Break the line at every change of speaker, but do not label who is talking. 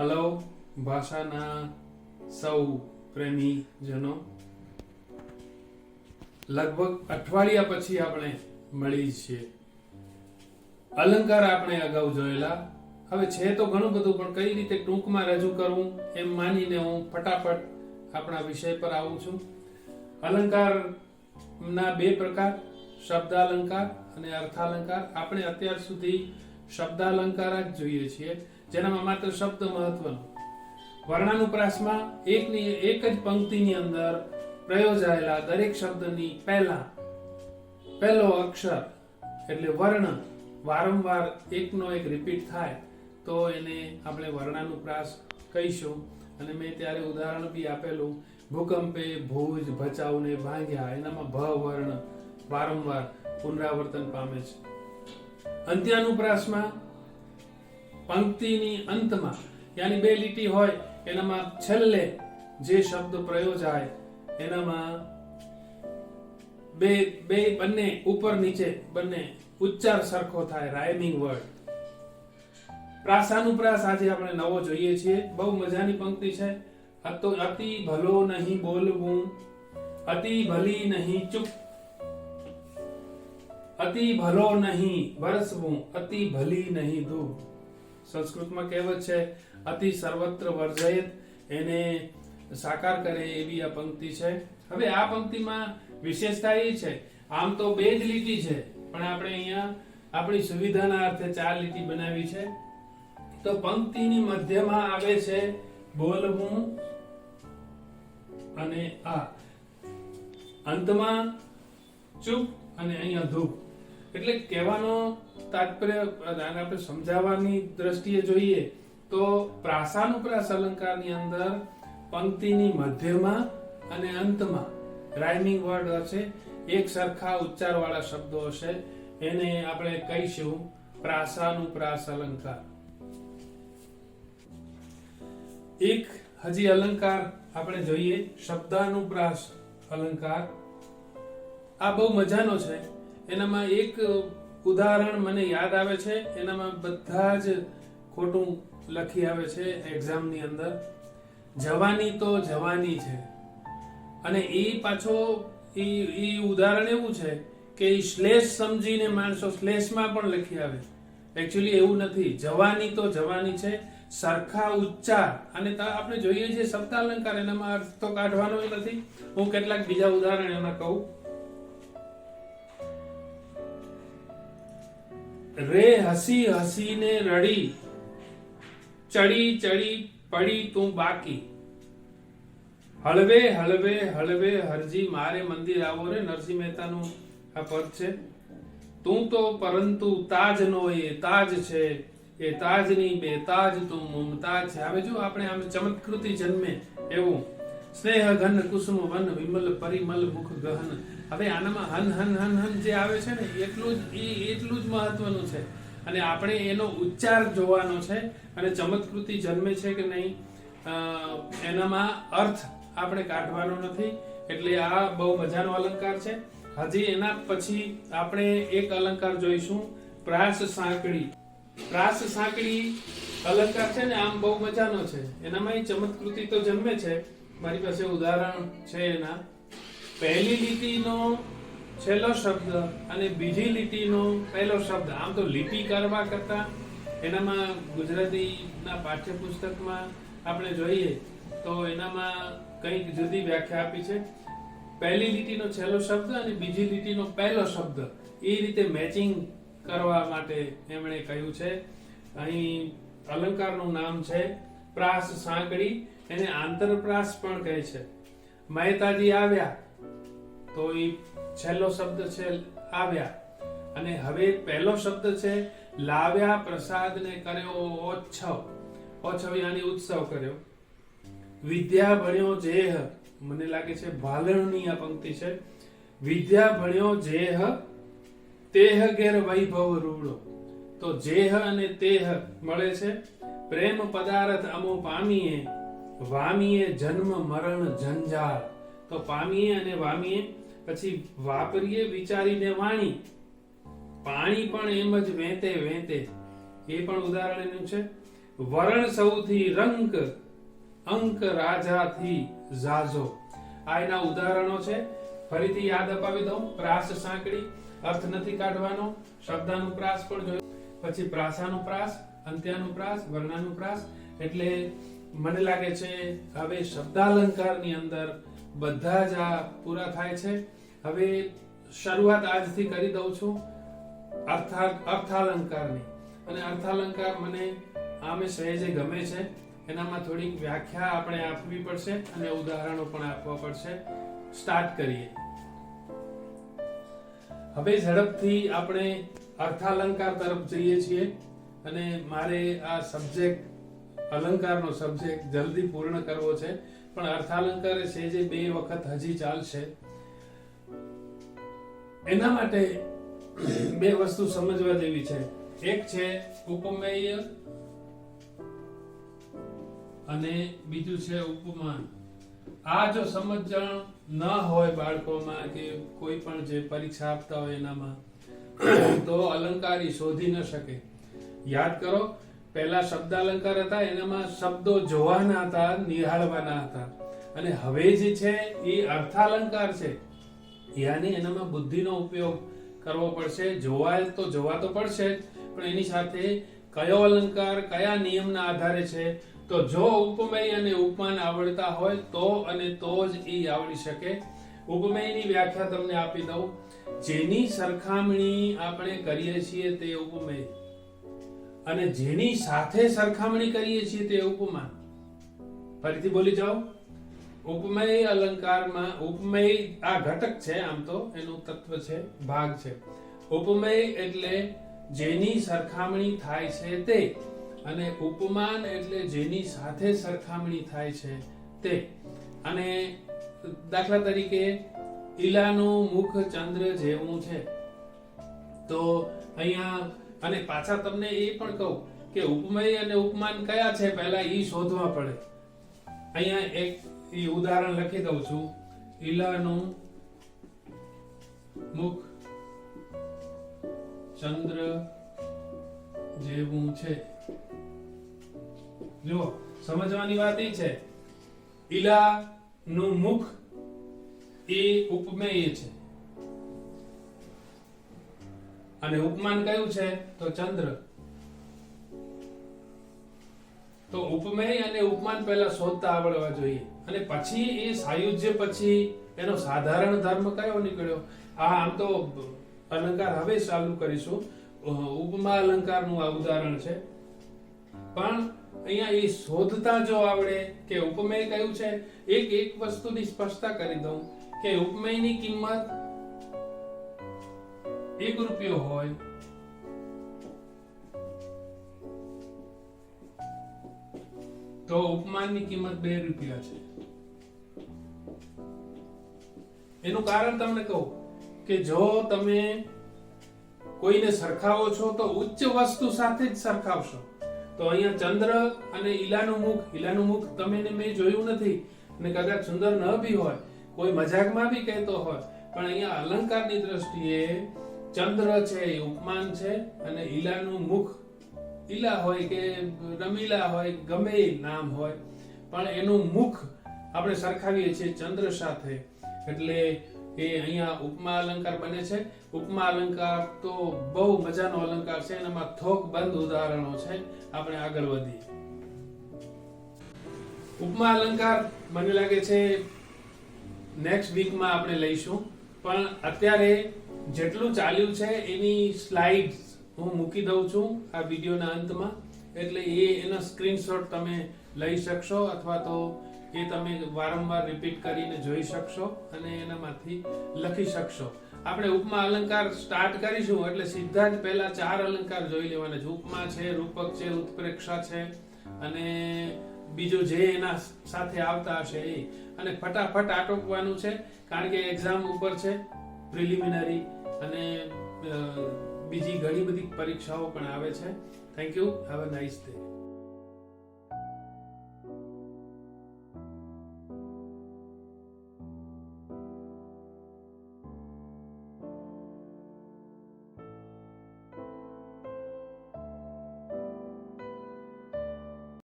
Hello ભાષાના સૌ પ્રેમીજનો, લગભગ અઠવાડિયા પછી આપણે મળી છીએ. અલંકાર આપણે અગાઉ જોયેલા. હવે છે તો ઘણું બધું, પણ કઈ રીતે ટૂંકમાં રજૂ કરવું એમ માનીને હું ફટાફટ આપણા વિષય પર આવું છું. અલંકારના બે પ્રકાર, શબ્દાલંકાર અને અર્થાલંકાર. આપણે અત્યાર સુધી શબ્દાલંકાર જ જોઈએ છીએ, જેનામાં માત્ર શબ્દ મહત્વનો. વર્ણાનુપ્રાસમાં એક જ પંક્તિની અંદર પ્રયોજાયેલા દરેક શબ્દની પહેલો અક્ષર એટલે વર્ણ વારંવાર એકનો એક રિપીટ થાય તો એને આપણે વર્ણાનુપ્રાસ કહીશું. અને મેં ત્યારે ઉદાહરણ બી આપેલું, ભૂકંપે ભુજ ભચાઉ ને ભાંગ્યા, એનામાં ભ વર્ણ વારંવાર પુનરાવર્તન પામે છે. અંત્યાનુપ્રાસમાં પંક્તિની અંતમાં યાની બે લીટી હોય, એનામાં છેલ્લે જે શબ્દ પ્રયોજાય એનામાં બંને ઉપર નીચે બંને ઉચ્ચાર સરખો થાય, રાઇમિંગ વર્ડ. પ્રાસાનુપ્રાસ આજે આપણે નવો જોઈએ છીએ. બહુ મજાની પંક્તિ છે. અતિ ભલો નહીં બોલવું, અતિ ભલી નહીં ચૂપ, અતિ ભલો નહીં વરસવું, અતિ ભલી નહીં ધૂપ. સંસ્કૃતમાં કહેવત છે, અતિ સર્વત્ર વર્જયેત, એને સાકાર કરે એવી આ પંક્તિ છે. હવે આ પંક્તિમાં વિશેષતા એ છે, આમ તો બે જ લીટી છે, પણ આપણે અહીંયા આપણી સુવિધાના અર્થે 4 લીટી બનાવી છે. તો પંક્તિની મધ્યમાં આવે છે બોલવું અને આ, અંતમાં ચૂપ અને અહીંયા ધૂપ. એટલે કહેવાનો તાત્પર્ય આપણે સમજાવવાની દ્રષ્ટિએ જોઈએ તો પ્રાસાનુપ્રાસ અલંકારની અંદર પંક્તિની મધ્યમાં અને અંતમાં રાઇમિંગ વર્ડ હશે, એક સરખા ઉચ્ચારવાળા શબ્દો હશે, એને આપણે કહીશું પ્રાસાનુપ્રાસ અલંકાર. એક હજી અલંકાર આપણે જોઈએ, શબ્દાનુપ્રાસ અલંકાર. આ બહુ મજાનો છે. એનામાં એક ઉદાહરણ મને યાદ આવે છે, એનામાં બધા જ ખોટું લખી આવે છે એક્ઝામની અંદર. જવાની તો જવાની છે, અને એ પાછો એ ઉદાહરણ એવું છે કે એ શ્લેષ સમજીને માણસો શ્લેષમાં પણ લખી આવે. એકચ્યુઅલી એવું નથી. જવાની તો જવાની છે, સરખા ઉચ્ચાર. અને આપણે જોઈએ છે શબ્દાલંકાર, એનામાં અર્થ તો કાઢવાનો નથી. હું કેટલાક બીજા ઉદાહરણ એમાં કહું. રે હસી હસીને રડી, ચડી ચડી પડી તું બાકી, હળવે હળવે હળવે હરજી મારે મંદિર આવો. રે નરસિંહ મહેતાનું આ પદ છે. તું તો પરંતુ તાજ નો એ તાજ છે, એ તાજની બે તાજ તું મુમતાજ છે. હવે જો આપણે આમ ચમત્કૃતિ જન્મે એવું, સ્નેહ ઘન કુસુમ વન વિમલ પરિમલ મુખ ગહન. હવે આનામાં હન હન હન હન જે આવે છે ને, એટલું જ મહત્વનું છે. અને આપણે એનો ઉચ્ચાર જોવાનો છે, અને ચમત્કૃતિ જન્મે છે કે નહીં એનામાં અર્થ આપણે કાઢવાનો નથી. એટલે આ બહુ મજાનો અલંકાર છે. હજી એના પછી આપણે એક અલંકાર જોઈશું, પ્રાસ સાંકળી. પ્રાસ સાંકળી અલંકાર છે ને, આમ બહુ મજાનો છે. એનામાં ચમત્કૃતિ તો જન્મે છે. મારી પાસે ઉદાહરણ છે એના. પહેલી લીટીનો છેલ્લો શબ્દ અને બીજી લીટીનો પહેલો શબ્દ. આમ તો લીટી કરવા કરતા એનામાં ગુજરાતીના પાઠ્યપુસ્તકમાં આપણે જોઈએ તો એનામાં કંઈક જુદી વ્યાખ્યા આપી છે. પહેલી લીટીનો છેલ્લો શબ્દ અને બીજી લીટીનો પહેલો શબ્દ, એ રીતે મેચિંગ કરવા માટે એમણે કહ્યું છે. અહીં અલંકારનું નામ છે પ્રાસ સાંકળી. એને આંતરપ્રાસ પણ કહે છે. મહેતાજી આવ્યા તો એ છેલ્લો શબ્દ છે આવ્યા. અને હવે પહેલો શબ્દ છે લાવ્યા, પ્રસાદને કર્યો ઓછવ. ઓછવ યાની ઉત્સવ કર્યો. વિદ્યા ભણ્યો જેહ, મને લાગે છે ભાલણની આ પંક્તિ છે. વિદ્યા ભણ્યો જેહ, તેહ ઘેર વૈભવ રૂડો. તો જેહ અને તેહ મળે છે. પ્રેમ પદાર્થ અમો પામીએ, વામીએ જન્મ મરણ જંજાળ. તો પામીએ અને વામીએ, પછી વાપરીએ વિચારીને વાણી. પાણી પણ એમ જ વેતે વેતે, એ પણ ઉદાહરણ એનું છે. વરણ સૌથી રંક અંક રાજાથી ઝાઝો. આ એના ઉદાહરણો છે. ફરીથી યાદ અપાવી દઉં. પ્રાસ સાંકડી, અર્થ નથી કાઢવાનો. શબ્દાનુપ્રાસ પણ જોયો, પછી પ્રાસાનુપ્રાસ, અંત્યાનુપ્રાસ, વર્ણાનુપ્રાસ. એટલે મને લાગે છે હવે શબ્દાલંકારની અંદર બધા જ આ પૂરા થાય છે. હવે શરૂઆત આજથી કરી દઉં છું અર્થાલંકારની. અને અર્થાલંકાર મને આમે સહેજે ગમે છે. એનામાં થોડીક વ્યાખ્યા આપણે આપવી પડશે અને ઉદાહરણો પણ આપવા પડશે. સ્ટાર્ટ કરીએ. હવે ઝડપથી આપણે અર્થાલંકાર તરફ જઈએ છીએ અને મારે આ સબ્જેક્ટ અલંકારનો સબ્જેક્ટ જલ્દી પૂર્ણ કરવો છે. પણ અર્થાલંકાર સહેજે 2 વખત હજી ચાલશે. એના માટે 2 વસ્તુ સમજવા જેવી છે. એક છે ઉપમેય અને બીજું છે ઉપમાન. આ જો સમજણ ન હોય બાળકોમાં કે કોઈ પણ જે પરીક્ષા આપતા હોય એનામાં, તો અલંકારી શોધી ન શકે. યાદ કરો, પહેલા શબ્દાલંકાર હતા, એનામાં શબ્દો જોવાના હતા, નિહાળવાના હતા. અને હવે જે છે એ અર્થાલંકાર છે, યાની એનામાં બુદ્ધિનો ઉપયોગ કરવો પડશે. જોવા તો પડશે જ, પણ એની સાથે કયો અલંકાર કયા નિયમના આધારે છે. તો જો ઉપમેય અને ઉપમાન આવડતા હોય તો અને તો જ એ આવડી શકે. ઉપમેયની વ્યાખ્યા તમને આપી દઉં. જેની સરખામણી આપણે કરીએ છીએ તે ઉપમેય, અને જેની સાથે સરખામણી કરીએ છીએ તે ઉપમાન. ફરીથી બોલી જાઓ. ઉપમેય અલંકારમાં ઉપમેય આ ઘટક છે, આમ તો એનું તત્વ છે, ભાગ છે. ઉપમેય એટલે જેની સરખામણી થાય છે તે, અને ઉપમાન એટલે જેની સાથે સરખામણી થાય છે તે. અને દાખલા તરીકે ઈલાનું મુખ ચંદ્ર જેવું છે. તો અહીંયા અને પાછા તમને એ પણ કહું કે ઉપમેય અને ઉપમાન કયા છે પહેલા ઈ શોધવા પડે. અહીંયા એક ઉદાહરણ લખી દઉં છું. ઈલાનું મુખ ચંદ્ર જેવું છે. જો સમજવાની વાત એ છે, ઈલાનું મુખ એ ઉપમેય છે અને ઉપમાન કયું છે તો ચંદ્ર. તો ઉપમેય અને ઉપમાન પહેલા શોધતા આવડવા જોઈએ, અને પછી એ સાયુજ્ય પછી એનો સાધારણ ધર્મ કયો નીકળ્યો. આમ તો અલંકાર હવે ચાલુ કરીશું. ઉપમા અલંકારનું આ ઉદાહરણ છે. પણ અહીંયા એ શોધતા જો આવડે કે ઉપમેય કયું છે. એક વસ્તુની સ્પષ્ટતા કરી દઉં કે ઉપમેયની કિંમત 1 રૂપિયો હોય તો ઉપમાનની કિંમત 2 રૂપિયા છે. એનું કારણ તમને કહું કે જો તમે કોઈને સરખાવો છો તો ઉચ્ચ વસ્તુ સાથે જ સરખાવશો. તો અહીંયા ચંદ્ર અને ઈલાનું મુખ તમે ને મેં જોયું નથી, અને કદાચ સુંદર ન બી હોય, કોઈ મજાકમાં બી કહેતો હોય, પણ અહીંયા અલંકારની દ્રષ્ટિએ ચંદ્ર છે એ ઉપમાન છે, અને ઈલાનું મુખ, ઈલા હોય કે રમીલા હોય, ગમે નામ હોય, પણ એનું મુખ આપણે સરખાવીએ છીએ ચંદ્ર સાથે, એટલે એ અહીંયા ઉપમા અલંકાર બને છે. ઉપમા અલંકાર તો બહુ મજાનો અલંકાર છે, એનામાં થોક બંધ ઉદાહરણો છે. આપણે આગળ વધીએ. ઉપમા અલંકાર મને લાગે છે નેક્સ્ટ વીકમાં આપણે લઈશું, પણ અત્યારે જેટલું ચાલ્યું છે એની સ્લાઇડ્સ હું મૂકી દઉં છું આ વિડીયોના અંતમાં, એટલે એના સ્ક્રીનશોટ તમે લઈ શકશો, અથવા તો એ તમે વારંવાર રિપીટ કરીને જોઈ શકશો અને એનામાંથી લખી શકશો. આપણે ઉપમા અલંકાર સ્ટાર્ટ કરીશું એટલે સીધા જ પહેલા 4 અલંકાર જોઈ લેવાના છે. ઉપમા છે, રૂપક છે, ઉત્પ્રેક્ષા છે, અને બીજું જે એના સાથે આવતા હશે એ. અને ફટાફટ આટોપવાનું છે, કારણ કે એક્ઝામ ઉપર છે, પ્રિલિમિનરી અને બીજી ઘણી બધી પરીક્ષાઓ પણ આવે છે. Thank you. Have a nice day.